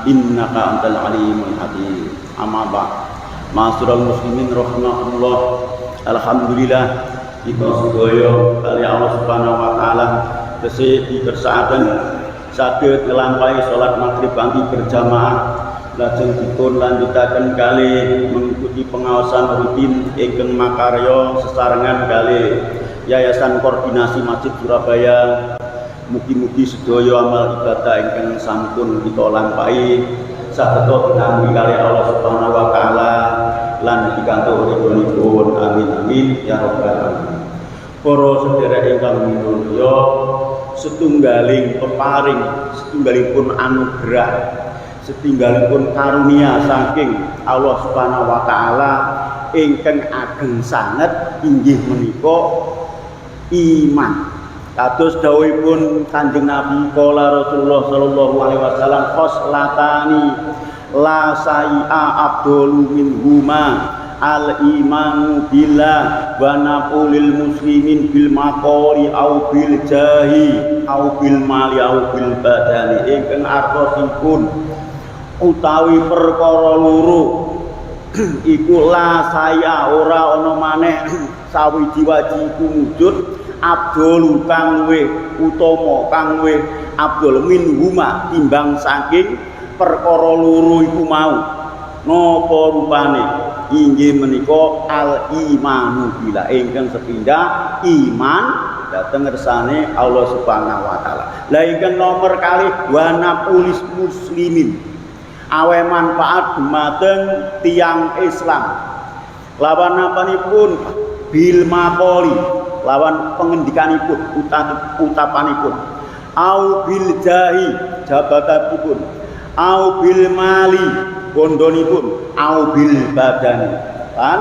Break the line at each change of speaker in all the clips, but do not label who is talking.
innaka antal alimul hakim. Amma ba'd. Ma'asyiral muslimin rahimakumullah. Alhamdulillah kita sedaya kali Allah Subhanahu wa taala tesih dikersakaken saged nglampahi salat maghrib pagi berjamaah. Lajeng dipun lanjutaken kali mengikuti pengawasan rutin ingkang makarya sesarengan kali Yayasan Koordinasi Masjid Surabaya. Mugi-mugi sedaya amal ibadah ingkang sampun kita lampahi saged dinampi kali Allah Subhanahu wa taala lan pikantuk ridhonipun. Amin amin ya rabbal alamin. Para sedherek ingkang minulya, setunggaling peparing, setunggalipun anugerah, setunggalipun karunia saking Allah Subhanahu wa taala ingkang ageng sanget inggih menika iman. Kados dawuhipun Kanjeng Nabi qala Rasulullah sallallahu alaihi wasallam khoslatani la sa'i'a abdul minhuma al imanu billah wa naqulil muslimin bil maqori au bil jahi au bil mali au bil badani. Ingkang artosipun utawi perkara loro iku la saya ora ana maneh sawiji-wiji iku wujud abdul kang luwih utama, kang luwih abdul minhuma timbang saking perkara loro iku mau. Napa rupane? Inggih menika al imanu billah, ingkang sepindah iman dhateng ngersane Allah Subhanahu wa taala. Lah ingkang nomor kalih wa naqulis muslimin, awe manfaat dumateng tiang Islam. Lawan napanipun bil maqoli, lawan pengendikanipun, utapanipun. Au bil jahi, jabatanipun. Au bil mali, bondonipun. Au bil badani, kan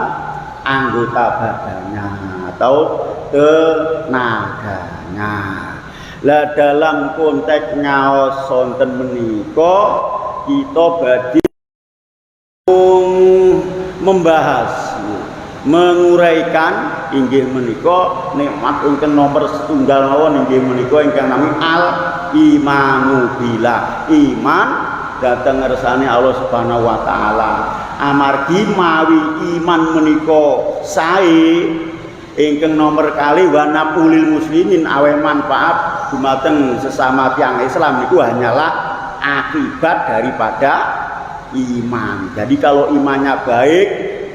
anggota badannya atau tenaganya. Lah dalam konteks ngaos sonten menika kita badhe membahas, menguraikan inggih menika nikmat ingkang nomor setunggal mawon inggih menika ingkang nami al imanu billah, iman dhateng ngersane Allah Subhanahu wa taala. Amargi mawi iman menika sae ingkang nomor kali wa naqulil muslimin, awe manfaat dumateng sesama tiyang Islam niku hanyalah akibat daripada iman. Jadi kalau imannya baik,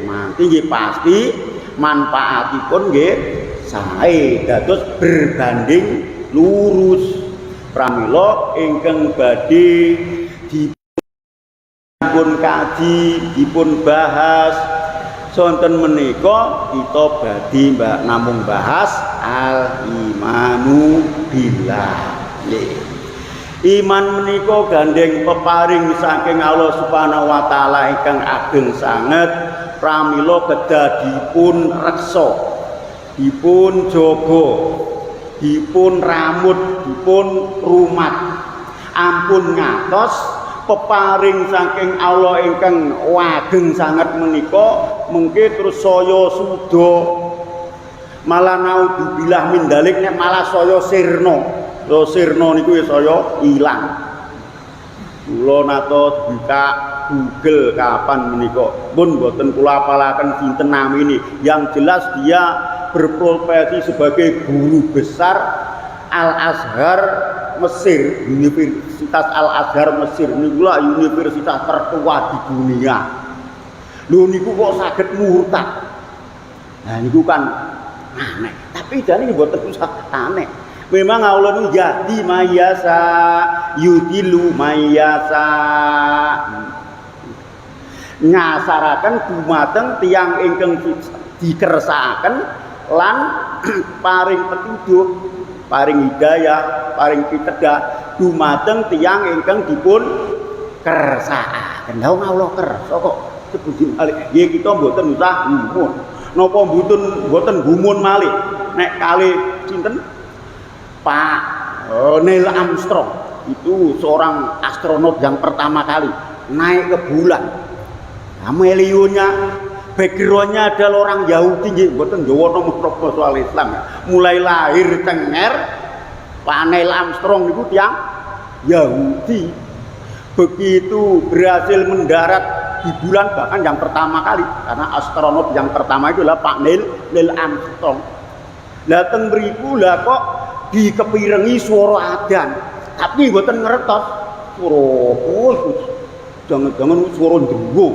nanti nggih pasti manfaatipun nggih sae, dados berbanding lurus. Pramila ingkang badhe dipun kaji, dipun bahas sonten menika kita badhe namung bahas al imanu billah. Iman menika gandeng peparing saking Allah Subhanahu wa taala ingkang ageng sanget. Pramila kedah dipun reksa, dipun jaga, dipun ramut, dipun rumat, ampun ngatos peparing saking Allah ingkang ageng sanget menika mengke terus saya suda malah naudzubillah min dalik nek malah saya sirna. Lho sirna niku ya saya ilang. Kula nata buka Google kapan menika pun boten kula apalaken sinten namine. Yang jelas dia berprofesi sebagai guru besar Al-Azhar Mesir, Universitas Al-Azhar Mesir niku lah universitas tertua di dunia. Lho niku kok saged murtad. Nah niku kan aneh, tapi jane mboten usah aneh. Memang Allah itu yahdi mayasa, yudilu mayasa, nyasaraken dumateng tiyang ingkang dikersakaken lan paring petunjuk, paring hidayah, paring pitedah dumateng tiyang ingkang dipun kersakaken. Lah Allah kersa kok sebut malih. Nggih kita mboten usah gumun. Napa mboten gumun malih nek kalih sinten? Pak Neil Armstrong itu seorang astronot yang pertama kali naik ke bulan. Amelionya backgroundnya adalah orang Yahudi, bukan Jawa nomor soal Islam. Mulai lahir cenger Pak Neil Armstrong itu yang Yahudi. begitu berhasil mendarat di bulan, bahkan yang pertama kali, karena astronot yang pertama itu adalah Pak Neil Armstrong. Dateng mriku lah kok dikepirengi swara adzan, tapi mboten ngertos swara jangan-jangan swara ndruwo,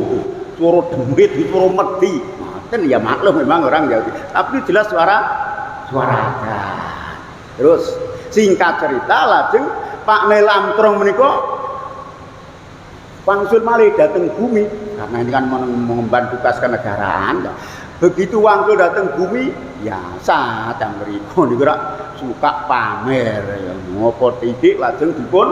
swara demit, swara medhi. Ngoten ya, maklum memang orang Yahudi, tapi jelas suara adzan. Terus singkat cerita, lajeng Pak Neil Armstrong menika wangsul malih dateng bumi, karena ini kan mengemban tugas kenegaraan. Begitu wangsul dateng bumi, biasa teng mriku niku suka pamer ya, ngopo titik lajeng dipun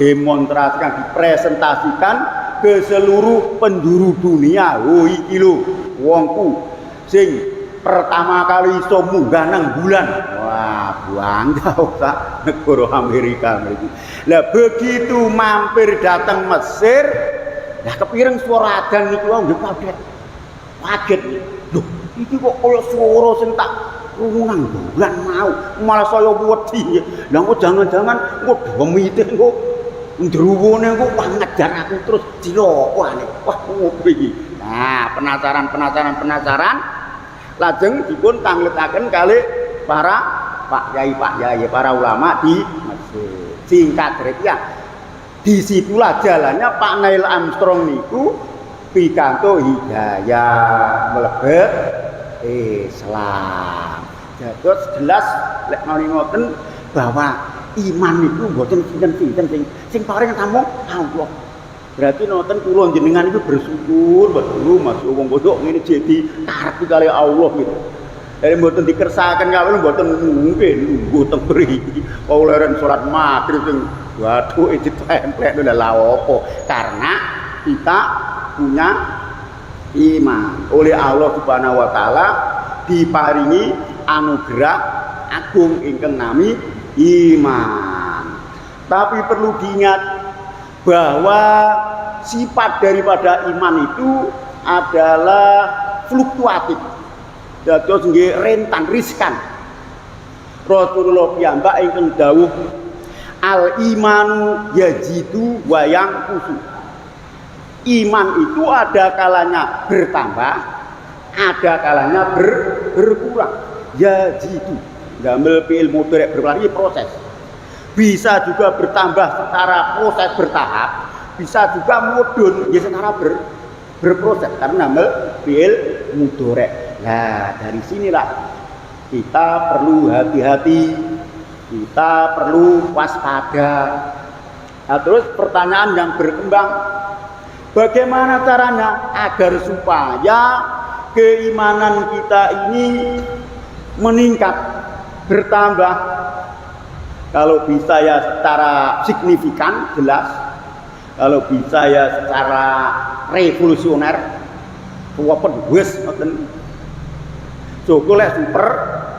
demonstrasikan, dipresentasikan ke seluruh penjuru dunia. Oh iki lho wongku sing pertama kali iso munggah nang bulan. Wah, bangga sak negara Amerika mriki. Lah begitu mampir datang Mesir, lah kepireng swara adzan niku nggih kaget. Kaget. Loh, iki kok kaya swara sing tak krungu nang bulan mau. Malah saya wedi. Lah kok jangan-jangan kok demite kok ndruwone kok ngejar aku terus dilokone. Wah, ngopo iki. Nah, penasaran. Lajeng dipun tangletaken kalih para Pak Yai, para ulama di Mesir. Singkat cerita, disitulah jalannya Pak Neil Armstrong niku pikanto hidayah mlebet Islam. Dados jelas lek ngoten bahwa iman niku mboten sinten-sinten sing paring namung Allah. Berarti nonton kula jenengan itu bersyukur betul Mas wong bodho ngene jadi karep kali Allah gitu. Dari mboten dikersakaken kawula mboten mungkin nunggu teng mriki. Olehren salat maghrib sing waduh ditemplek lha opo? Karena kita punya iman. Oleh Allah Subhanahu wa taala diparingi anugerah agung ingkang nami iman. Tapi perlu diingat bahwa sifat daripada iman itu adalah fluktuatif. Dados nggih rentan riskan. Rasulullah piyambak ingkang dawuh al imanu yajidu wa yanqusu. Iman itu ada kalanya bertambah, ada kalanya berkurang. Yajidu gamel fi'il mudhari' berarti proses. Bisa juga bertambah secara proses bertahap, bisa juga mudhun ya secara berproses karena namel fi'il mudhari'. Nah, dari sinilah kita perlu hati-hati, kita perlu waspada. Nah, terus pertanyaan yang berkembang, bagaimana caranya agar supaya keimanan kita ini meningkat, bertambah? Kalau bisa ya secara signifikan jelas, kalau bisa ya secara revolusioner, walaupun wis ngoten. Cukup super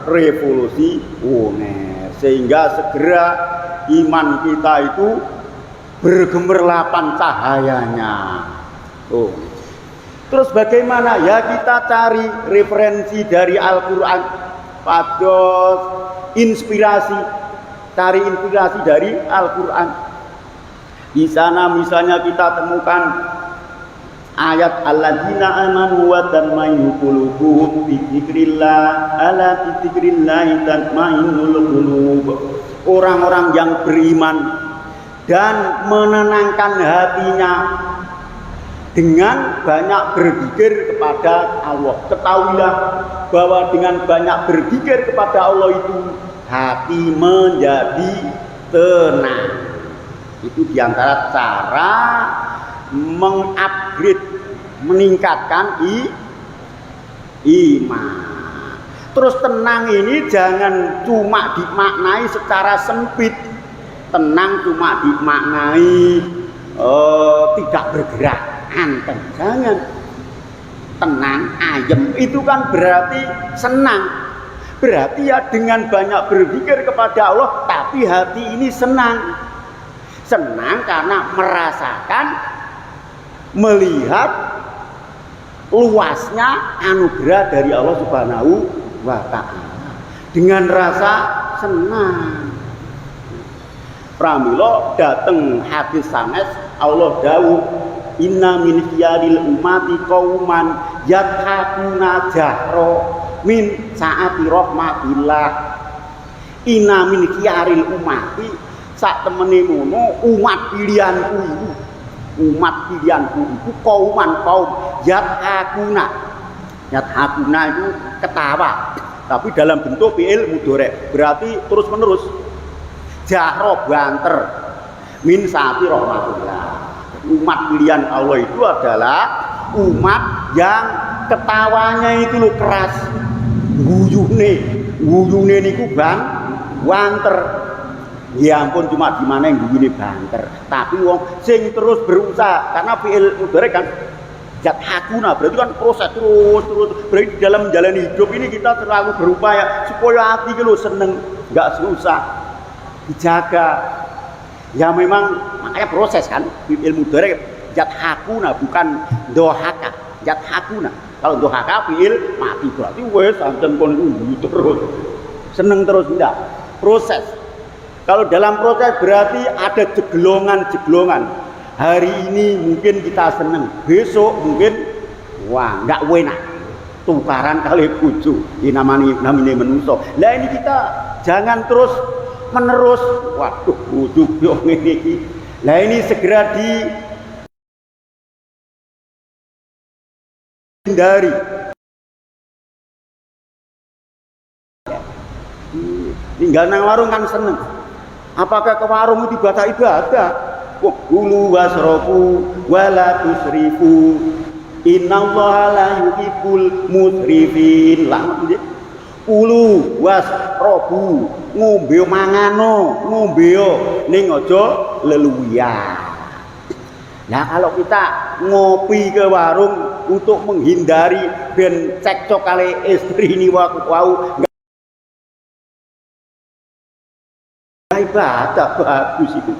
revolusioner sehingga segera iman kita itu bergemerlapan cahayanya. Oh. Terus bagaimana ya, kita cari referensi dari Al-Qur'an, pados inspirasi, cari inspirasi dari Al-Qur'an. Di sana misalnya kita temukan ayat alladzina amanu wa tatma'innu qulubuhum bi dzikrillah ala bi dzikrillah tatma'innul qulub. Orang-orang yang beriman dan menenangkan hatinya dengan banyak berzikir kepada Allah. Ketahuilah bahwa dengan banyak berzikir kepada Allah itu hati menjadi tenang. Itu diantara cara mengupgrade, meningkatkan iman. Terus tenang ini jangan cuma dimaknai secara sempit. Tenang cuma dimaknai tidak bergerak, anteng. Jangan. Tenang, ayem itu kan berarti senang. Berarti ya dengan banyak berzikir kepada Allah, tapi hati ini senang. Senang karena merasakan, melihat luasnya anugerah dari Allah Subhanahu wa ta'ala dengan rasa senang. Pramila dateng hadis sanes Allah dawuh inna min khiyaril ummati qauman yathakuna jahra min saati rahmatillah. Inna min khiyaril ummati sak temene ngono umat pilihanku iku. Umat pilihanku iku kauman kaum yathakuna. Yathakuna itu ketawa. Tapi dalam bentuk fi'il mudhari, berarti terus menerus. Jahro banter min saati rahmatillah. Umat pilihan Allah itu adalah umat yang ketawanya itu lo keras, guyune niku banter. Ya ampun, cuma di mana yang guyune banter. Tapi wong sing terus berusaha, karena fi'il mudhari kan yathakuna, berarti kan proses terus. Berarti dalam menjalani hidup ini kita selalu berupaya supaya hati itu seneng, nggak susah dijaga. Ya memang makanya proses kan, fi'il mudhari yathakuna bukan dohaka, yathakuna. Kalau dohaka fi'il mati, berarti wes anten kon terus seneng terus, enggak, proses. Kalau dalam proses berarti ada jeglongan. Hari ini mungkin kita seneng, besok mungkin wah nggak enak, tukaran kali bojo. Ini namanya menungso. Lah ini kita jangan terus menerus, waduh bojo yo ngene iki. Lah ini segera dihindari. Tinggal nang warung kan seneng. Apakah ke warung itu ibadah? Kulu wasrofu wala tusrifu innallaha la yuhibbul musrifin. Lah kulu wasrofu ngombe mangano, ngombe ning aja leluwian. Nah kalau kita ngopi ke warung untuk menghindari ben cekcok kali istri ini wau ibadah bagus itu.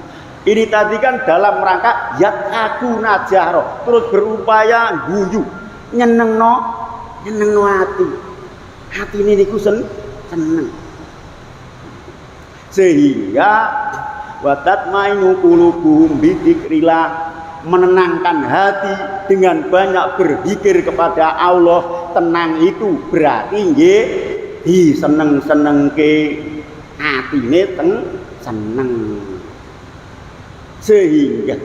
Ini tadi kan dalam rangka yathakuna jahra, terus berupaya guyu, nyenengno hati ini niku seneng. Sehingga watatmainu qulubuhum bidzikrillah, menenangkan hati dengan banyak berzikir kepada Allah. Tenang itu berarti nggih diseneng-senengke atine seneng. Sehingga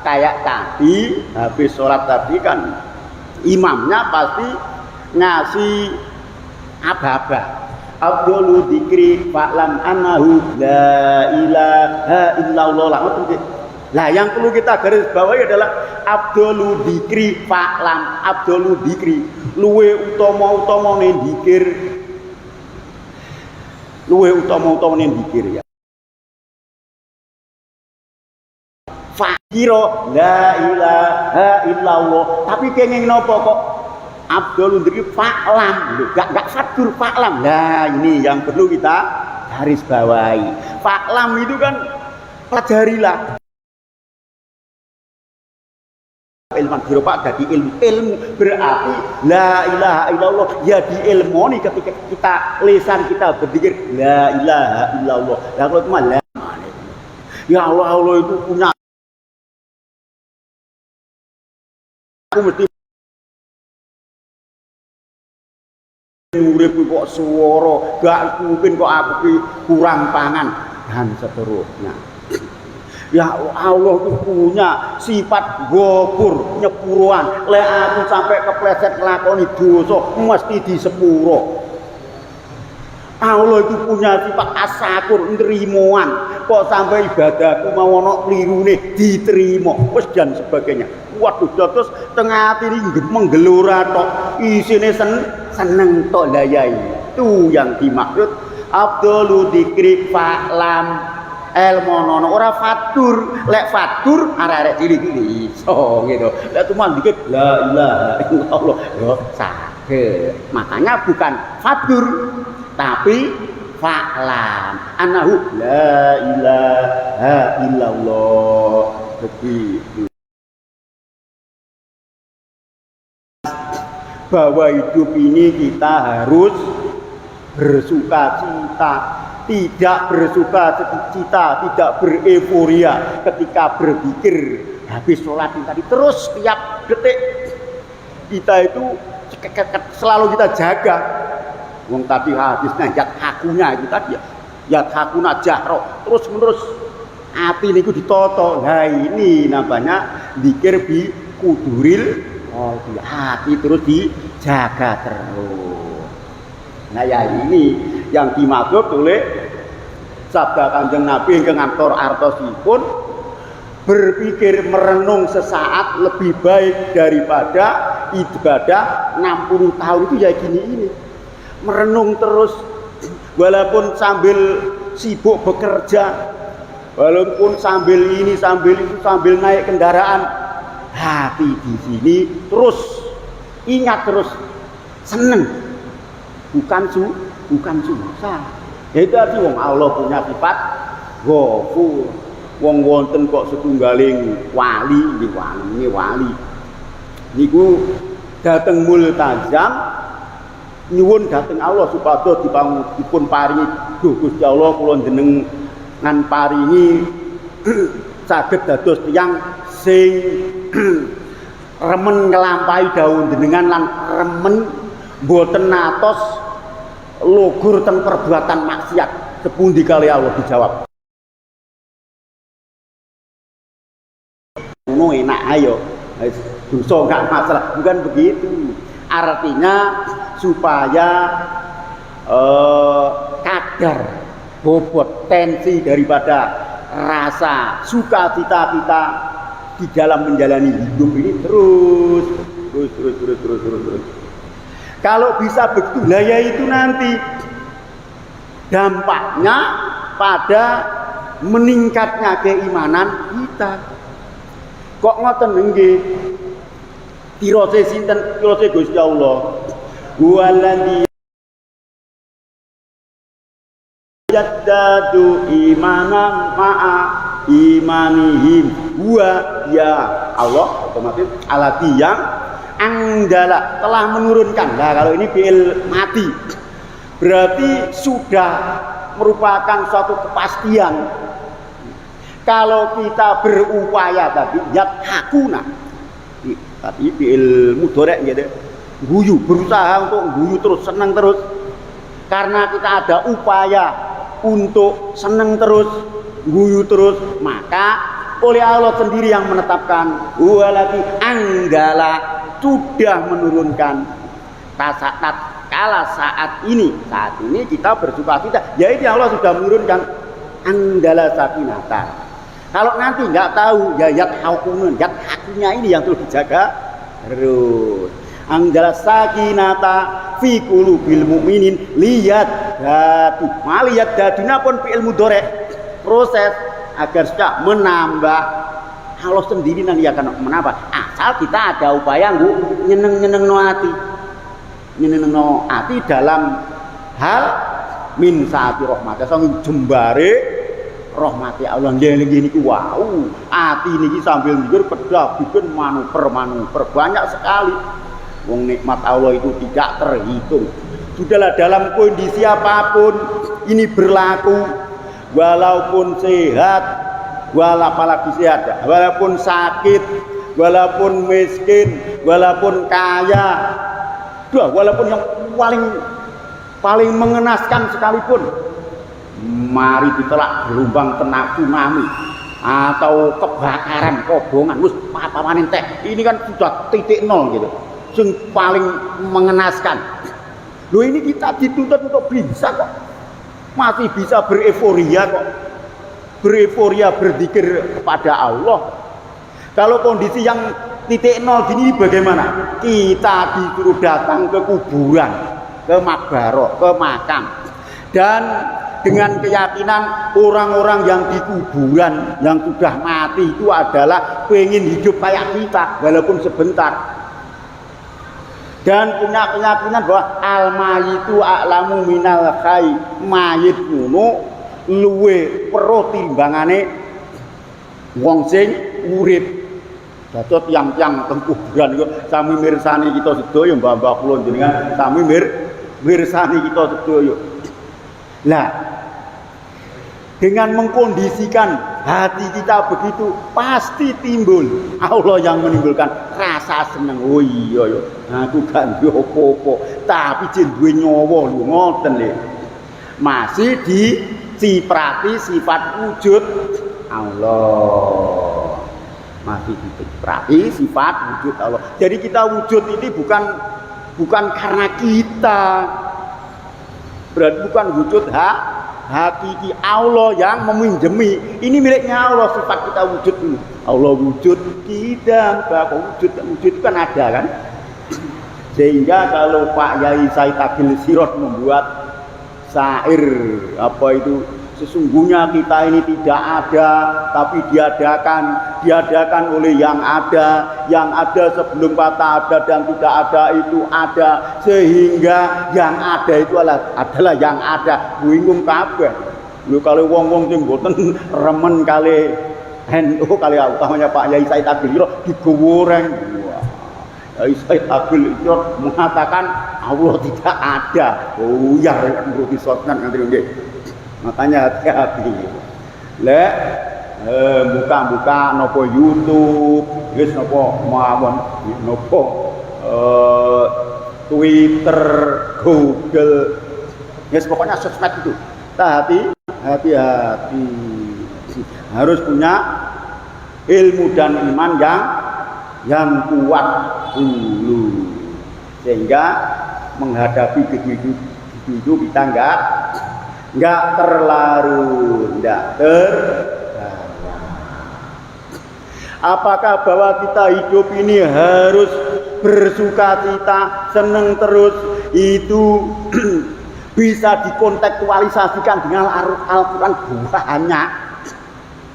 kayak tadi habis sholat tadi kan imamnya pasti ngasih aba-aba. Abdul dzikri fa'lam annahu la ilaha illallah. Lah yang perlu kita garis bawahi adalah Abdul dzikri fa'lam. Abdul dzikri luwe utama-utamane dzikir. Luwe utama-utamane dzikir ya. Fakiro la ilaha illallah. Tapi kenging nopo kok Abdul dzikri fa'lam, gak fatur fa'lam. Nah ini yang perlu kita garis bawahi. Fa'lam itu kan pelajarilah. Ilmu berupa dari ilmu berarti la ilaha illallah ya diilmoni ketika kita lisan kita berzikir la ilaha illallah. Lah kalau cuma la ya Allah itu punya aku mesti urip kok swara gak mungkin kok aku kurang pangan dan seterusnya. Ya Allah itu punya sifat ghafur, nyepuruan. Lek aku sampai kepleset nglakoni dosa mesti disepuro. Allah itu punya sifat asakur, nrimoan. Kok sampai ibadahku mau ana klirune diterima, wis dan sebagainya. Waduh, terus tengah ati menggelora tok, isine seneng tok layai. Itu yang dimaksud Abdul dzikri fa'lam. Elmonono ora fatur, lek fatur arek-arek cilik-cilik iso gitu. Lek cuma dikit la ilaha illallah yo saged. Makanya bukan fatur tapi fa'lam annahu la ilaha illallah. Begitu. Bahwa hidup ini kita harus bersuka cita, tidak bersuka cita, tidak bereforia ketika berpikir habis sholat tadi. Terus tiap detik kita itu selalu kita jaga. Wong tadi hadisnya yat hakunya itu tadi ya. Yat hakuna jahro, terus menerus hati niku ditoto. Nah ini namanya zikir bi kuduril, di hati terus dijaga terus. Nah ya ini yang dimaksud oleh sabda Kanjeng Nabi ingkang ngantor artosipun, berpikir merenung sesaat lebih baik daripada ibadah 60 tahun itu ya gini ini. Merenung terus walaupun sambil sibuk bekerja, walaupun sambil ini sambil itu sambil naik kendaraan, hati di sini terus ingat terus seneng, bukan susah. Itu arti wong Allah punya sifat ghafur. Wong wonten kok setunggaling wali niku dateng multazam nyuwun dateng Allah supados dipun paringi Gusti Allah kula jenengan paringi saged dados tiyang sing remen nglampahi dawuh jenengan lan remen boten natos lugur teng perbuatan maksiat. Sepundi kali Allah dijawab. Ngono enak ayo. Dosa enggak masalah, bukan begitu. Artinya supaya kadar bobot tensi daripada rasa sukacita kita di dalam menjalani hidup ini terus. Kalau bisa begitu, lah ya itu nanti dampaknya pada meningkatnya keimanan kita. Kok ngoten nggih? Tirose sinten? Tirose Gusti Allah. Waladzi yaddadu imanan ma'a imanihim. Wa ya Allah otomatis alati yang anggala telah menurunkan. Nah kalau ini fi'il mati berarti sudah merupakan suatu kepastian. Kalau kita berupaya tadi yat hakuna tadi fi'il mudhari' gitu, guyu, berusaha untuk guyu terus, senang terus, karena kita ada upaya untuk senang terus, guyu terus, maka oleh Allah sendiri yang menetapkan walati anggala sudah menurunkan kala saat ini kita bersukacita, yaitu Allah sudah menurunkan anggala sakinata. Kalau nanti nggak tahu ya yat hakunya ini yang terus dijaga terus. Anggala sakinata fi qulubil mu'minin liyat datu. Maliyat daduna pun fi'il mudhari' proses agar sudah menambah. Allah sendiri nanti akan menambah. Asal kita ada upaya nyeneng-nyenengno ati dalam hal min saati rahmat. Sang jembare rahmati Allah nggih niku wau. Ati niki sambil mikir pedha bikin manuver banyak sekali. Wong nikmat Allah itu tidak terhitung. Sudahlah dalam kondisi apapun ini berlaku, walaupun sehat, walaupun sakit, walaupun miskin, walaupun kaya, walaupun yang paling mengenaskan sekalipun. Mari ditelak gelombang tsunami atau kebakaran kobongan wis papaman entek. Ini kan sudah titik nol gitu. Yang paling mengenaskan. Loh ini kita dituntut untuk bisa kok. Masih bisa bereforia kok. Bereforia berzikir kepada Allah. Kalau kondisi yang titik nol gini bagaimana? Kita disuruh datang ke kuburan, ke makbaro, ke makam. Dan dengan keyakinan orang-orang yang di kuburan yang sudah mati itu adalah pengen hidup kayak kita walaupun sebentar, dan punya keyakinan bahwa al-mayitu a'lamu minal hayy, mayit ngono luwe weruh timbangane wong sing urip. Dados tiyang-tiyang teng kuburan iku sami mirsani kita sedaya mbah-mbah kula jenengan sami mirsani kita sedaya. Lah Dengan mengkondisikan hati kita begitu, pasti timbul Allah yang menimbulkan rasa seneng. Oh iya ya, aku gak duwe apa-apa, tapi jin duwe nyawa lho ngoten lho. Masih diciprati sifat wujud Allah. Masih diciprati sifat wujud Allah. Jadi kita wujud ini bukan karena kita. Berarti bukan wujud hakiki, Allah yang meminjemi. Ini miliknya Allah, sifat kita wujud dulu. Allah wujud, kita wujud itu kan ada kan. Sehingga kalau Pak Yai Said Agil Sirot membuat syair apa itu, sesungguhnya kita ini tidak ada tapi diadakan oleh yang ada sebelum kata ada dan tidak ada itu ada, sehingga yang ada itu adalah yang ada. Bingung kabeh lho kalau wong-wong sing mboten remen kali NU kali utamanya Pak Yai Said Agil Sirot digoreng. Yai Said Agil Sirot mengatakan Allah tidak ada. Oh ya menurut disotkan nanti nggih. Makanya hati-hati. Lek buka nopo YouTube, wis nopo mawon, nopo Twitter, Google. Yes, pokoknya sosmed itu. Hati-hati. Harus punya ilmu dan iman yang kuat dulu. Sehingga menghadapi itu kita enggak terlarut. Apakah bahwa kita hidup ini harus bersukacita, seneng terus? Itu bisa dikontekstualisasikan dengan Al-Quran banyak.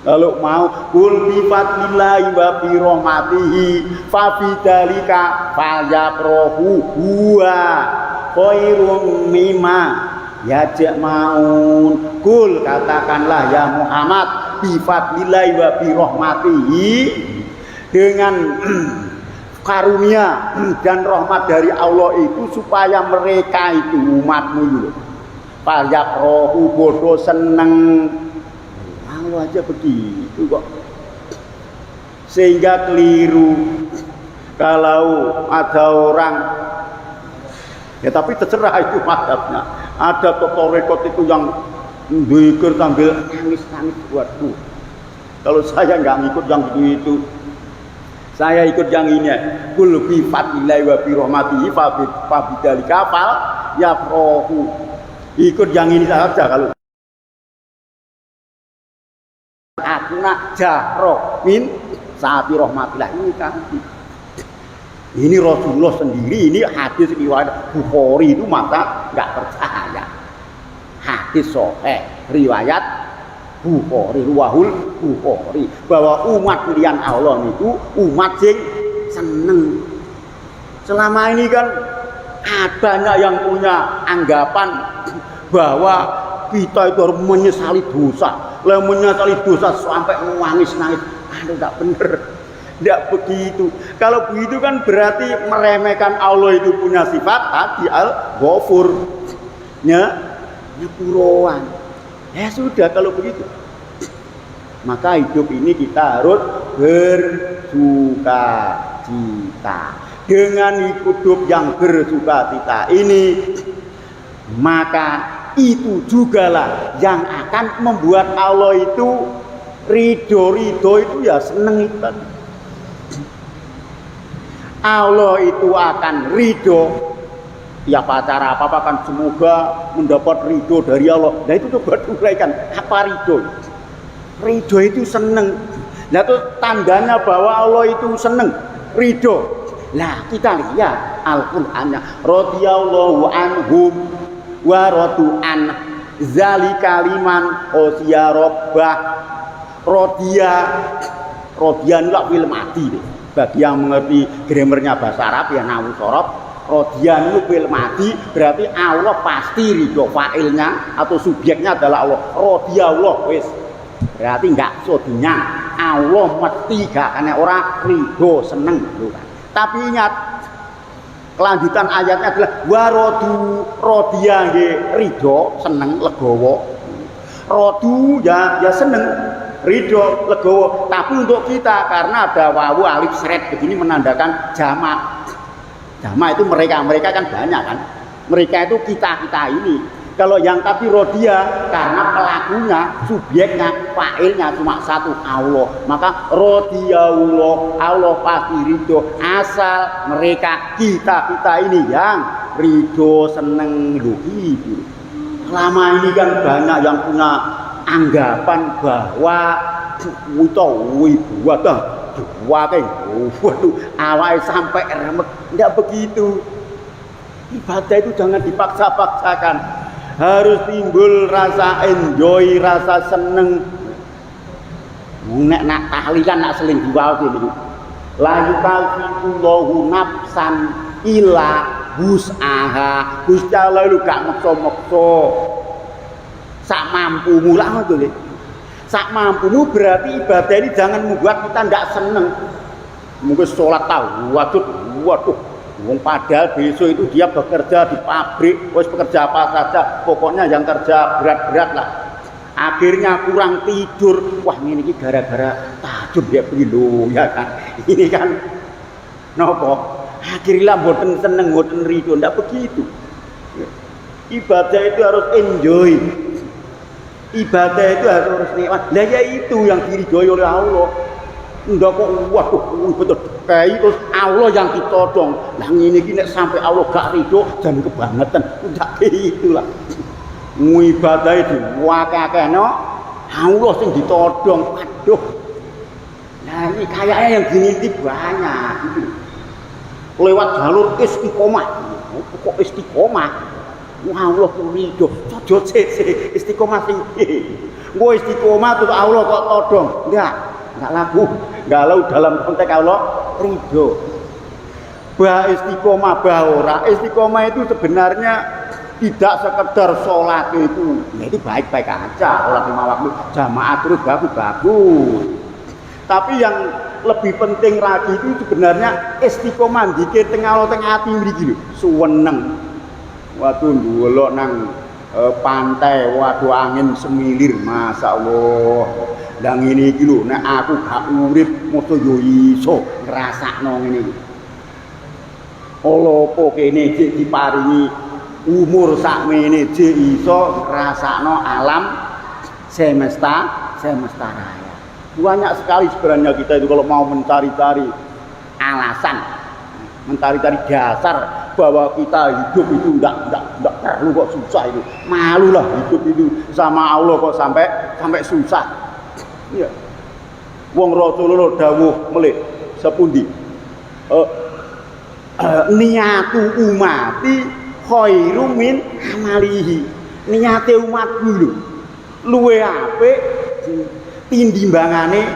Kalau mau kul bi fadlillahi wa bi rahmatihi fa bidzalika falyafrahu huwa khairum mimma yajma'un. Kul katakanlah ya Muhammad bi fadlillahi wa bi rahmatihi, dengan karunia dan rahmat dari Allah itu supaya mereka itu umatmu itu falyafrahu bodoh seneng. Allah aja begitu kok. Sehingga keliru kalau ada orang, ya tapi terserah itu madhabnya. Ada tokoh itu yang zikir sambil nangis-nangis. Waduh, kalau saya nggak ngikut yang itu, saya ikut yang ini. Kul bi fadlillahi wa bi rahmatihi fa bidzalika fal yafrahu. Ikut yang ini saja. Kalau aku nak jahro min saati rahmatillah ini kan. Ini Rasulullah sendiri, ini hadis riwayat Bukhari itu masa nggak percaya. Hadis sahih riwayat Bukhari, ruwahul Bukhari, bahwa umat pilihan Allah itu umat sing seneng. Selama ini kan banyak yang punya anggapan bahwa kita itu harus menyesali dosa. Menyesali dosa sampai nangis-nangis. Aduh, tidak benar. Tidak begitu. Kalau begitu kan berarti meremehkan Allah itu punya sifat tadi al-ghafur, nyepuroan. Ya sudah kalau begitu. Maka hidup ini kita harus bersukacita. Dengan hidup yang bersukacita ini, maka itu jugalah yang akan membuat Allah itu ridho itu ya seneng itu. Allah itu akan ridho, ya pacara apa kan semoga mendapat ridho dari Allah. Nah itu coba uraikan apa ridho? Ridho itu seneng. Nah itu tandanya bahwa Allah itu seneng, ridho. Nah kita lihat Al-Qur'annya, radhiyallahu anhum wa radu an zalika liman osya rabbah. Rodian itu fil mati deh. Bagi yang mengerti grammarnya bahasa Arab ya nahu sorot, rodian itu fil mati berarti Allah pasti ridho, fa'ilnya atau subjeknya adalah Allah. Rodiyallah wis berarti enggak sodinya Allah mesti gak karena orang ridho seneng gitu kan. Tapi ingat kelanjutan ayatnya adalah warodu rodia nggih ridho seneng legowo. rodu ya seneng, ridho, legowo. Tapi untuk kita karena ada wawu alif seret begini menandakan jamak. Jamak itu mereka kan banyak kan. Mereka itu kita ini. Kalau yang tapi rodia karena pelakunya, subjeknya, fa'ilnya cuma satu Allah. Maka rodiyaullah, Allah pasti ridho. Asal mereka kita ini yang ridho seneng itu. Selama ini kan banyak yang punya anggapan bahwa waduh awal sampai remet. Tidak begitu. Ibadah itu jangan dipaksa-paksakan. Harus timbul rasa enjoy, rasa seneng. Nek nak tahlilan nak seling diwaos ini. La yukalifullahu nafsan illa wus'aha. Gusti Allah lu gak maksa-maksa. Sak mampumu lah ngono lho. Sak mampumu berarti ibadah ini jangan membuat kita ndak seneng. Mungkin sholat tahu, waduh. Wong padahal besok itu dia bekerja di pabrik, wis bekerja apa saja, pokoknya yang kerja berat-berat lah. Akhirnya kurang tidur, wah ini gara-gara tahajud dia pilu ya kan. Ini kan nopo? Akhirnya mboten seneng, mboten ridho, ndak begitu. Ibadah itu harus enjoy. Ibadah itu harus nikmat. Lah ya itu yang diridhoi oleh Allah. Ndak kok waduh betul kayak terus Allah yang ditodong. Lah ngene iki nek sampai Allah gak ridho jan kebangetan. Ndak gitulah. Ibadah itu wakakno Allah sing ditodong. Aduh. Nah ini kayaknya yang gini ini banyak gitu. Lewat jalur istiqomah. Kok istiqomah? Allah ridho. Cojo sik istiqomah sing. Nggo istiqomah terus Allah kok todong. Enggak laku. Galau dalam konteks Allah ridho. Bah istiqomah bah ora. Istiqomah itu sebenarnya tidak sekedar sholat itu. Ya itu baik-baik aja. Sholat 5 waktu jamaah terus bagus. Tapi yang lebih penting lagi itu sebenarnya istiqomah dikir tengah Allah tengah hati mriki lho. Suweneng. Waduh ndelok nang pantai, waduh angin semilir, masya Allah. Dan ini iki lho, nek aku gak urip moto yo iso ngrasakno ngene iki. Apa kene jek diparingi umur sakmene jek iso ngrasakno alam semesta raya. Banyak sekali sebenarnya kita itu kalau mau mencari-cari alasan, mencari-cari dasar bahwa kita hidup itu enggak perlu kok susah itu. Malulah hidup itu sama Allah kok sampai susah. Iya. Wong Rasulullah dawuh melih sepundi? Niatu umati khairu min amalihi. Niate umatku lho luwe apik tindimbangane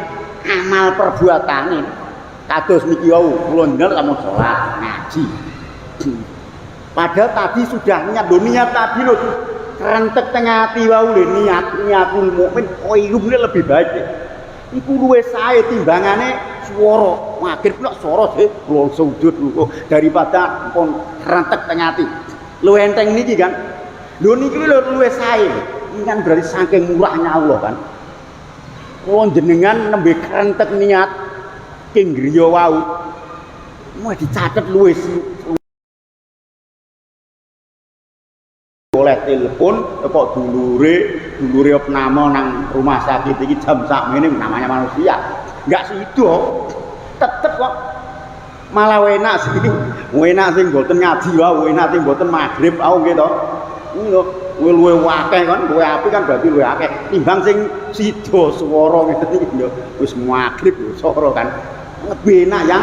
amal perbuatane. Kados niki wau kula njenengan lamun salat ngaji. Padahal tadi sudah niat tadi lho rentek tengah ati wau lho niatul mukmin khairune lebih baik. Iku luwe sae timbangane swara. Magrib nek swara sih kula sujud lho daripada pun rentek tengah ati. Luwe enteng niki kan. Lho niki lho luwe sae. Ini kan berarti saking murahnya Allah kan. Kula jenengan nembe rentek niat king griya wau. Mau dicatet luwe oleh telepon kok dulure penama nang rumah sakit iki jam sakmene namanya manusia enggak sido tetep kok malah enak sih mboten ngaji wae enak sing mboten magrib au nggih to ngono luwe akeh kan luwe apik kan berarti luwe akeh timbang sing sida swara ngene iki yo wis magrib swara kan lebih enak yang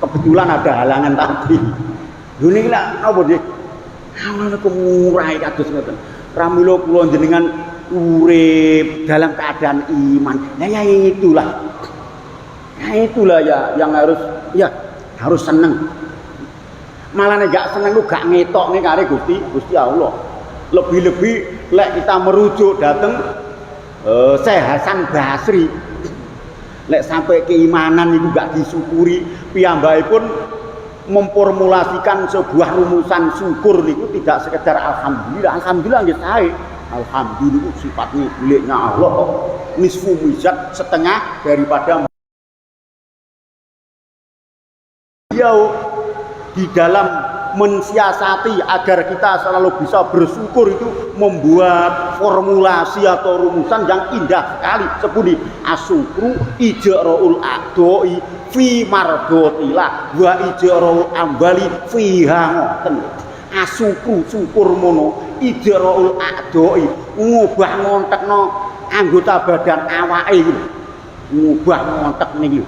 kebetulan ada halangan tadi lho niki lak apa nggih Allah kemurah kados ngoten. Pramila kula jenengan urip dalam keadaan iman. Nah ya itulah. Nah itulah ya yang harus seneng. Malah nek gak seneng lu gak ngetokne kare Gusti Allah. Lebih-lebih lek kita merujuk dateng Syekh Hasan Basri. Lek sampai keimanan itu gak disyukuri, piyambakipun memformulasikan sebuah rumusan syukur itu tidak sekedar alhamdulillah nggih sae Alhamdulillah sifatnya miliknya Allah. Nisfu mizat, setengah daripada beliau di dalam mensiasati agar kita selalu bisa bersyukur itu membuat formulasi atau rumusan yang indah sekali seperti asyukru ijra'ul a'doi fi mardotillah wa ijra'ul ambali fiha ngoten. Asyukru syukur mono ijra'ul a'doi ngubah ngontekno anggota badan awake iki ngubah ngontek niki.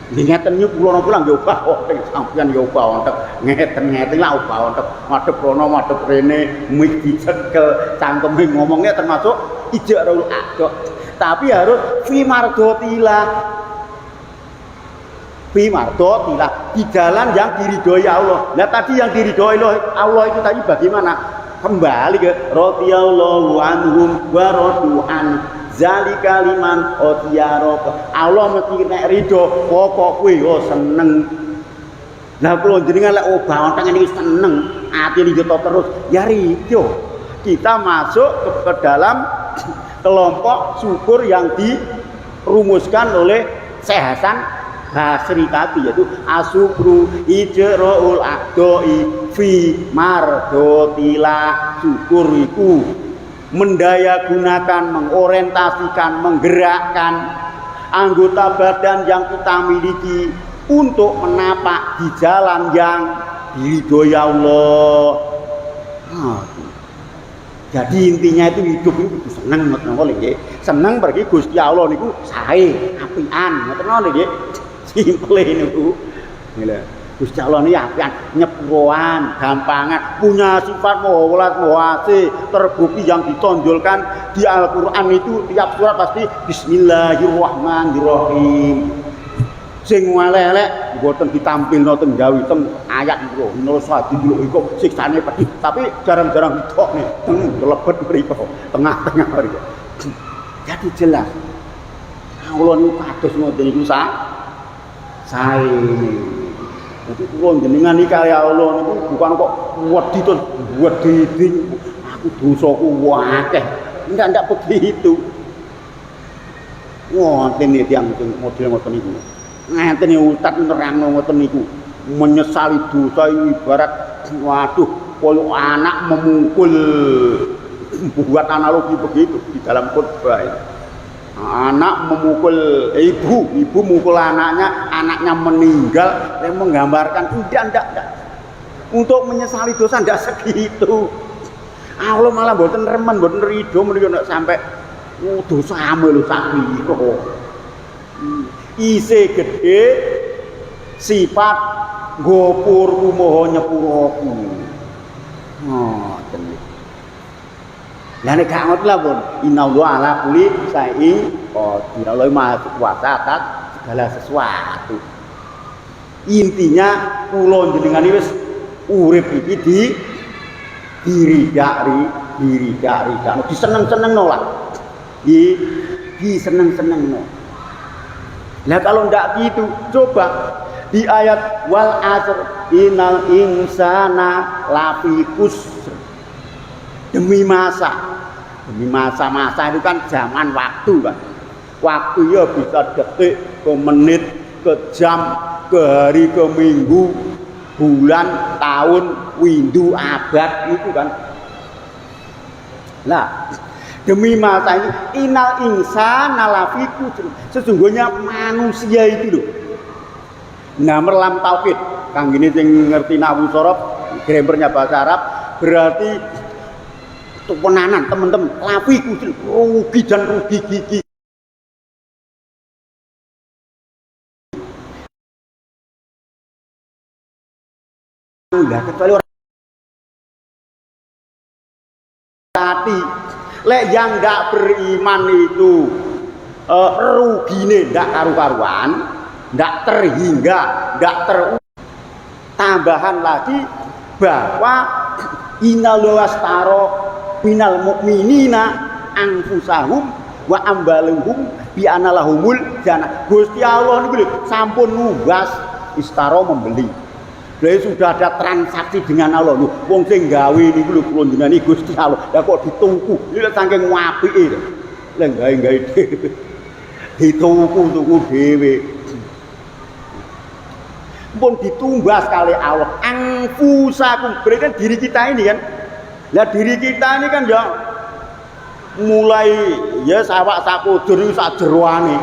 Ngeten niku kula napa nggih obah kok sampeyan ya obah wonten ngeten lah obah wonten madhep rono madhep rene mik dicekel cangkeme ngomongnya termasuk ijra'ul a'do. Tapi harus fi mardotillah di jalan yang diridhoi Allah. Nah tadi yang diridhoi Allah itu tadi bagaimana? Kembali ke radhiyallahu anhum wa radu an zalika liman otiyarok. Allah mesti nek ridho pokok kowe yo seneng. Lah kula jenengan lek obah wonten iki seneng, ati ridho terus ya ridho. Kita masuk ke dalam kelompok syukur yang dirumuskan oleh Syekh Hasan Basri tadi, yaitu asyukru ijra'ul a'doi fi mardotillah. Syukur itu mendayagunakan, mengorientasikan, menggerakkan anggota badan yang kita miliki untuk menapak di jalan yang diridhoi Allah. Jadi intinya itu hidup itu seneng ngoten nggih. Seneng pergi Gusti Allah niku sae, apian ngoten nggih. Simple niku. Nggih. Gusti Allah ini apian, nyepuroan, gampangan, punya sifat maha asih, terbukti yang ditonjolkan di Al-Qur'an itu tiap surat pasti Bismillahirrahmanirrahim. Sing elek-elek mboten ditampilno teng gawe teng ayat niku. Menawa sadhi dulu iku siksane pedhi, tapi jarang-jarang ditok nih, lebet mriku, tengah-tengah mriku. Jadi jelas Allah niku kados ngoten niku sae. Jadi kula jenengan iki kaya Allah niku bukan kok wedi to, wedi aku dosaku akeh. Enggak begitu. Wonten iki tiyang model ngoten niku. Ngeten iki utat nerangno ngoten niku. Menyesali dosa ibarat waduh koyo anak memukul. Buat analogi begitu di dalam khotbah itu. Anak memukul ibu memukul anaknya meninggal, yang menggambarkan tidak. Untuk menyesali dosa tidak segitu. Allah malah mboten remen, mboten ridho menika nek sampai dosamu lho sak pira. Ise gede sifat gopur moho nyepuraku. Ngoten. Lah nek gak ngoten lah pun innallaha ala kulli syai'in qadir. Allah Maha Kuasa atas segala sesuatu. Intinya kula jenengan iki wis urip iki diridakri, diseneng-senengno lah. Diseneng-senengno. Lah kalau ndak gitu, coba di ayat wal asr innal insana lafi khusr. Demi masa itu kan zaman waktu kan. Waktu ya bisa detik, ke menit, ke jam, ke hari, ke minggu, bulan, tahun, windu, abad itu kan. Nah, demi masa ini innal insana lafi khusr. Sesungguhnya manusia itu loh. Nah, merlam tauhid. Kang gini sing ngerti nahwu sorof, grammarnya bahasa Arab, berarti temenanan teman-teman lafi khusr, rugi dan rugi gigi. Enggak kecuali orang hati. Lek yang enggak beriman itu rugine ndak karu-karuan, ndak terhingga, ndak tambahan lagi bahwa innallaha astaro minal mu'minina anfusahum wa ambaluhum bi analahumul jannah. Gusti Allah niku lho sampun nugas istaro membeli Lah sudah ada transaksi dengan Allah. Lho, wong sing gawe niku lho kula jenengan Gusti Allah. Lah kok dituku. Iki saking apike lho. Lah gawe-gawe dhewe. Dituku dhewe. Pun ditumbas kali Allah. Angfusakum. Berarti kan diri kita ini kan. Lah diri kita ini kan ya mulai ya sawak sakujur iku sak jeroane.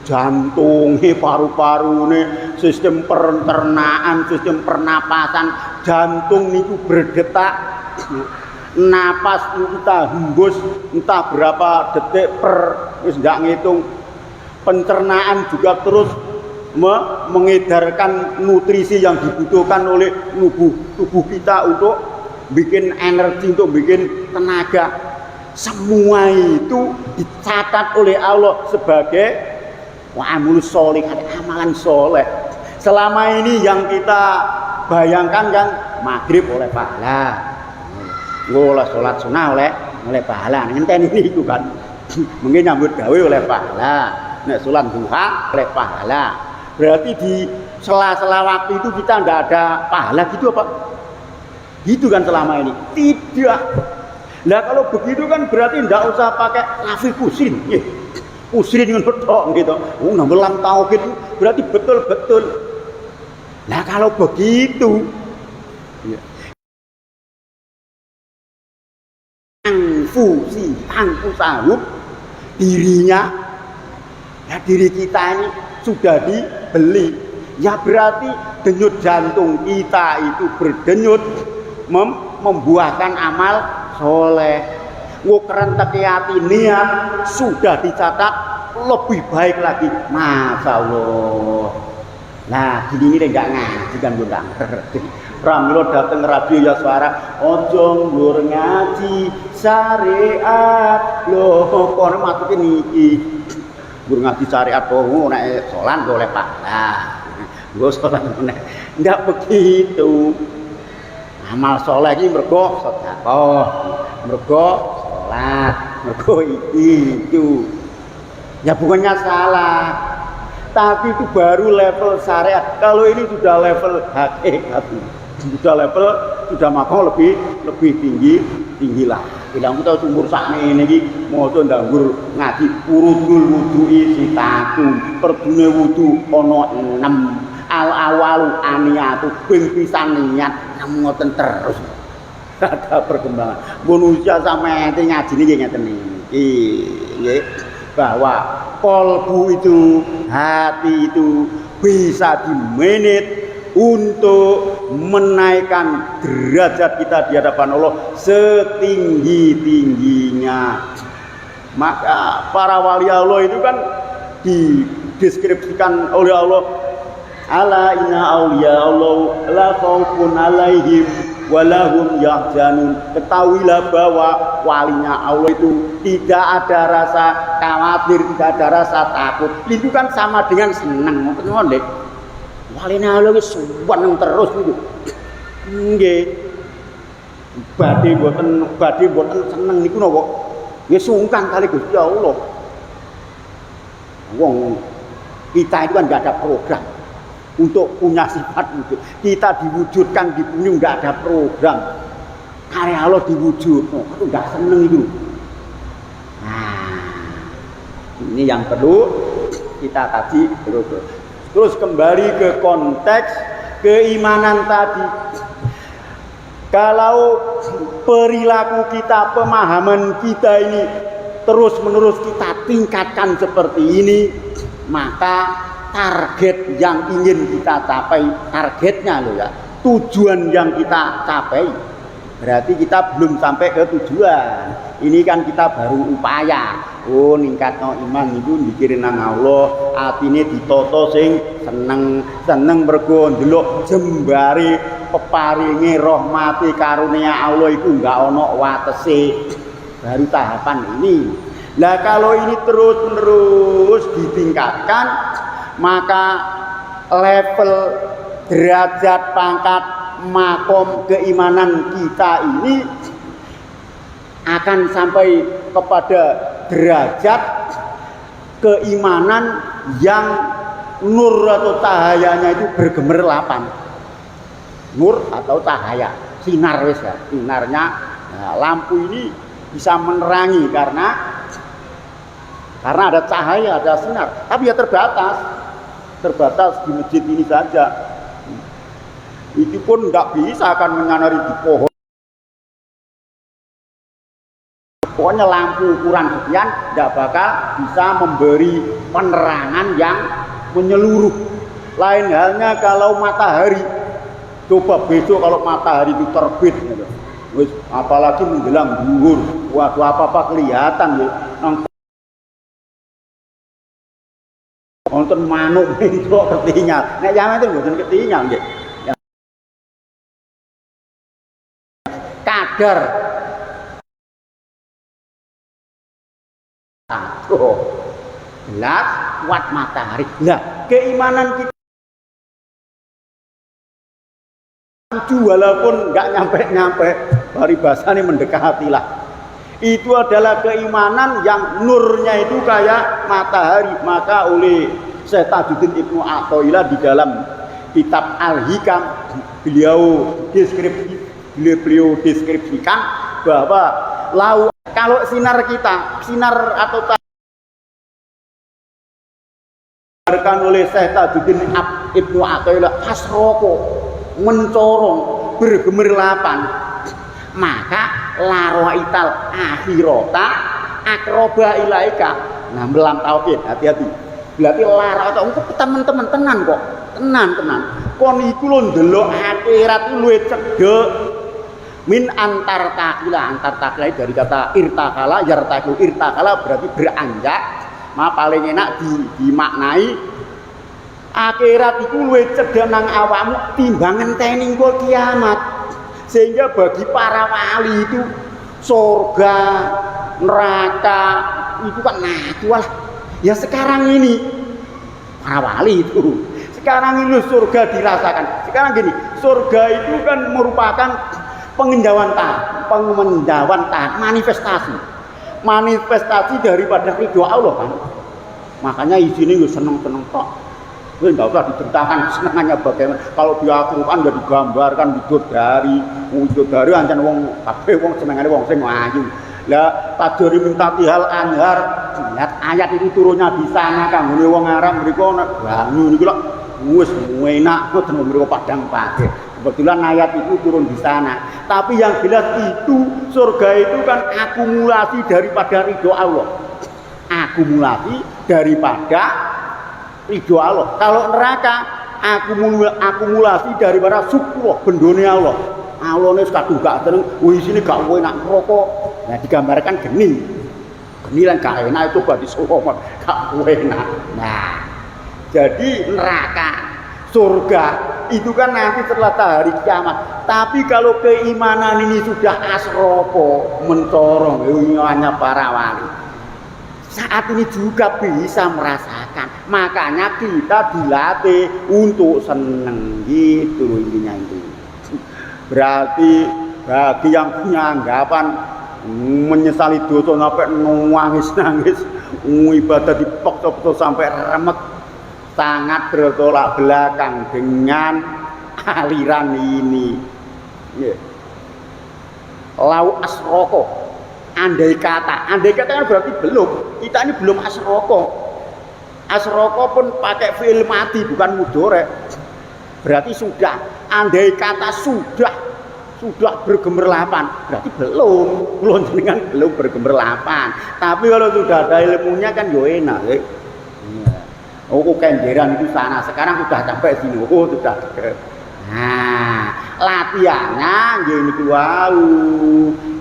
Jantunge, paru-parune, sistem pencernaan, sistem pernapasan, jantung niku berdetak, napas kita hembus entah berapa detik per wis ndak ngitung, pencernaan juga terus mengedarkan nutrisi yang dibutuhkan oleh tubuh kita untuk bikin energi, untuk bikin tenaga. Semua itu dicatat oleh Allah sebagai wa'amul sholih, amalan soleh. Selama ini yang kita bayangkan kan maghrib oleh pahala, oleh sholat sunnah oleh pahala. Ngenteni niku kan. Mungkin nyambut gawe oleh pahala, nek sholat duha oleh pahala. Berarti di sela-sela waktu itu kita ndak ada pahala gitu apa? Gitu kan selama ini? Tidak. Nah kalau begitu kan berarti ndak usah pakai lafzi kusin. Usri dengan betul gitu. Oh, nambah tauhid berarti betul-betul. Nah, kalau begitu angfusahum dirinya ya diri kita ini sudah dibeli. Ya berarti denyut jantung kita itu berdenyut membuahkan amal soleh. Ngerentek hati niat sudah dicatat lebih baik lagi. Masya Allah. Nah gini enggak ngaji kan bunda. Pramila dateng radio ya suara ojo ngur ngaji syariat loh kok matuke niki ngur ngaji syariat kok nek salat boleh pahala. Nggo salat meneh. Enggak begitu. Amal soleh iki mergo sedekah, mergo mergo itu ya bukannya salah, tapi itu baru level syariat. Kalau ini sudah level hakikat, sudah level sudah makam lebih tinggi lah. Bilang kita sumur sakne ini iki maca ndanggur ngaji urudul wudu'i sitakum, perdune wudu ana 6. Al awalu aniyatu ping pisan niat ngoten terus. Ada perkembangan manusia sampai ngaji ini ngeten nggih bahwa kolbu itu hati itu bisa dimanage untuk menaikkan derajat kita di hadapan Allah setinggi-tingginya. Maka para wali Allah itu kan dideskripsikan oleh Allah, ala inna awliya Allah la khaufun alaihim walahum yahzanun. Ketahuilah bahwa walinya Allah itu tidak ada rasa khawatir, tidak ada rasa takut. Itu kan sama dengan senang. Ngoten nggih. Walinya Allah wis seneng terus niku. Nggih. Badhe mboten seneng niku napa? Nggih sungkan kali Gusti Allah. Wong kita itu kan enggak ada program untuk punya sifat itu. Kita diwujudkan di bumi enggak ada program. Karya Allah diwujud. Itu enggak seneng itu. Nah, ini yang perlu kita kaji terus. Terus kembali ke konteks keimanan tadi. Kalau perilaku kita, pemahaman kita ini terus-menerus kita tingkatkan seperti ini, maka target yang ingin kita capai, targetnya loh ya, tujuan yang kita capai, berarti kita belum sampai ke tujuan. Ini kan kita baru upaya. Oh ningkatno iman itu mikirin nang Allah, atine ditoto sing seneng mergo ndelok jembare peparinge rahmati karunia Allah iku enggak ana watese. Baru tahapan ini. Lah kalau ini terus-menerus ditingkatkan, maka level derajat pangkat makom keimanan kita ini akan sampai kepada derajat keimanan yang nur atau cahayanya itu bergemerlapan.
nur atau cahaya, sinar wis ya, sinarnya. Nah, lampu ini bisa menerangi karena ada cahaya, ada sinar, tapi ya terbatas di masjid ini saja. Itu pun tidak bisa akan menyinari di pohon. Pokoknya lampu ukuran sekian tidak bakal bisa memberi penerangan yang menyeluruh. Lain halnya kalau matahari. Coba besok kalau matahari itu terbit, apalagi menjelang zuhur, waduh apa-apa kelihatan ya. Nonton manuk itu ketinggal. Nek jaman itu mboten ketinggal nggih. Kadar jelas kuat matahari. Lah, keimanan kita walaupun nggak nyampe paribasane mendekatilah. Itu adalah keimanan yang nurnya itu kayak matahari. Maka oleh Syekh Tajuddin Ibnu Athaillah di dalam kitab Al-Hikam beliau deskripsikan bahwa kalau sinar atau diberikan oleh Syekh Tajuddin Ibnu Athaillah asroko, mencorong, bergemerlapan, maka laraital akhirata akroba ilaika. Nah, dalam tauhid hati-hati. Berarti laraital itu teman-teman tenan kok. Tenan. Kon iku lho ndelok akhirat luwih cedhek min antar takila dari kata irtakala, yartaku. Irtakala berarti beranjak. Paling enak dimaknai akhirat itu luwih cedhek nang awakmu timbang ngenteni engko kiamat. Sehingga bagi para wali itu surga, neraka itu kan natural. Ya sekarang ini para wali itu sekarang ini surga dirasakan. Sekarang gini, surga itu kan merupakan pengendalian taat, manifestasi daripada ridho Allah kan. Makanya izinnya seneng-seneng tok. Enggak usah diceritakan senengannya bagaimana. Kalau di Al-Qur'an udah digambarkan widodari ancen wong kabeh wong senengane wong sing ayu. Lah tajori mintatihal anhar, lihat ayat itu turunnya di sana kanggone wong Arab mriku nek banyu niku lho wis enak ngoten mriku padang pasir. Kebetulan ayat itu turun di sana. Tapi yang jelas itu surga itu kan akumulasi daripada ridho Allah. Akumulasi daripada ridho Allah. Kalau neraka akumulasi daripada syukur bendone Allah. Allah ini kadung gak tenang, isine gak enak rokok. Nah digambarkan geni. Geni lan gak enak itu coba disuruh gak enak. Nah, jadi neraka, surga itu kan nanti setelah hari kiamat. Tapi kalau keimanan ini sudah asroko, mencorong hanya para wali. Saat ini juga bisa merasakan. Makanya kita dilatih untuk seneng gitu intinya itu. Berarti bagi yang punya anggapan menyesali dosa sampai nangis ibadah dipok-pok sampai remet, sangat bertolak belakang dengan aliran ini. Lau asroko, andai kata kan berarti belum. Kita ini belum asroko. Asroko pun pakai fi'il mati bukan mudhari. Berarti sudah, andai kata sudah bergemerlapan, berarti belum dengan belum bergemerlapan. Tapi kalau sudah ada ilmunya kan yo enak. Oh kenderan itu sana, sekarang sudah sampai sini. Oh sudah. Nah, latihannya gini wau.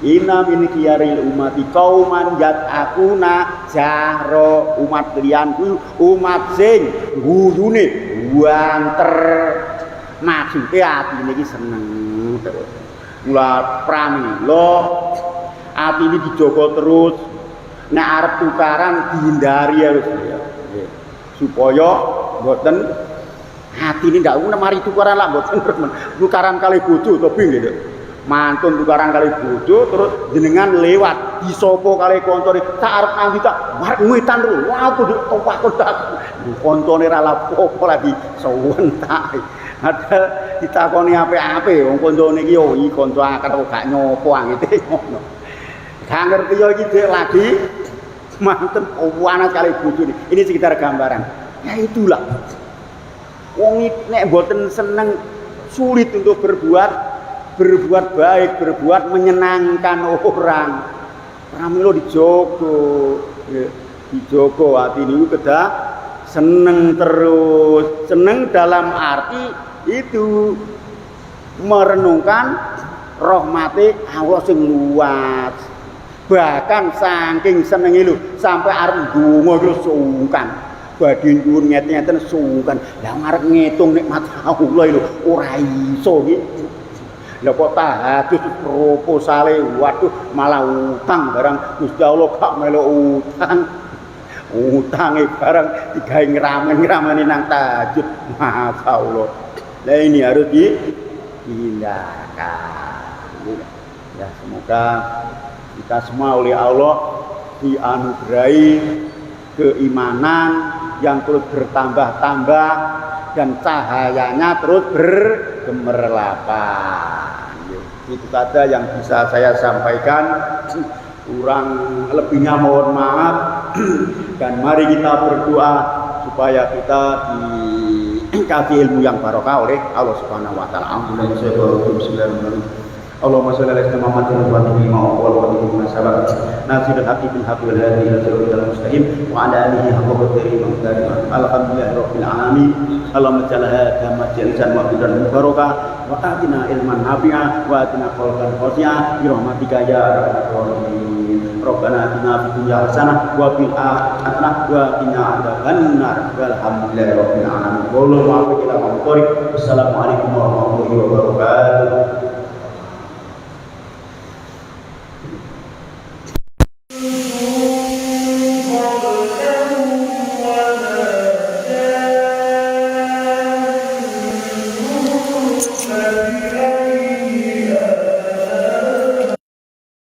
Inna min khiyaril umati qauman yat'akuna jahro, umat liyanku umat sing guyune banter. Maksudnya hati ini seneng terus. Mula pramila hati ini dijogo terus. Nek arep tukaran dihindari harus ya. Supaya mboten hati ini ndak mari tukaran lah mboten tukaran kali bojo to gitu. Mantun tukaran kali bojo terus jenengan lewat disopo kali koncone tak arep nganti tak marep ngetan lho. Wah kudu topak kotak. Koncone ra lapo lagi sowen tak. Ada ditakoni apik-apik wong kancane iki yo iki kanca akad kok gak nyopo angite ngono. Gak ngerti yo iki Dik lagi manten panas kali bojone. Ini sekitar gambaran. Ya itulah. Wong nek mboten seneng sulit untuk berbuat baik, berbuat menyenangkan orang. Pramila dijogo, dijogo hati niku kedah seneng terus, seneng dalam arti itu merenungkan rahmati Allah sing luas. Bahkan saking senenge lho sampai arep ndonga iku sungkan. Badhe nyuwun ngeten-ngeten sungkan. Lah arep ngitung nikmat Allah lho ora iso iki. Lah kok tahajud proposale waduh malah utang barang Gusti Allah gak melok utang. Utange barang digawe ngramen-ngrameni nang tahajud. Masyaallah. Lah ini harus dihindarkan. Ya semoga kita semua oleh Allah dianugerahi keimanan yang terus bertambah-tambah dan cahayanya terus bergemerlapan. Itu saja yang bisa saya sampaikan. Kurang lebihnya mohon maaf dan mari kita berdoa supaya kita dikasih ilmu yang barokah oleh Allah Subhanahu wa taala. Bismillahirrahmanirrahim. Allahumma shalli ala sayyidina Muhammadin wa ala alihi wa sahbihi wa sallam. Nasirul haqqi bil haqqi wal hadi ila siratal mustaqim wa ala alihi haqqa qadrihi wa miqdarihi. Alhamdulillahirabbil alamin. Allahumma ja'al hadha majlisan wa'idhan mubarakah wa atina ilman nafi'a wa atina qalban khashi'a bi rahmatika ya arhamar rahimin. Rabbana atina fid dunya hasanah wa fil akhirati hasanah wa qina adzabannar. Walhamdulillahirabbil alamin. Wallahu a'lam bishawab. Assalamualaikum warahmatullahi wabarakatuh.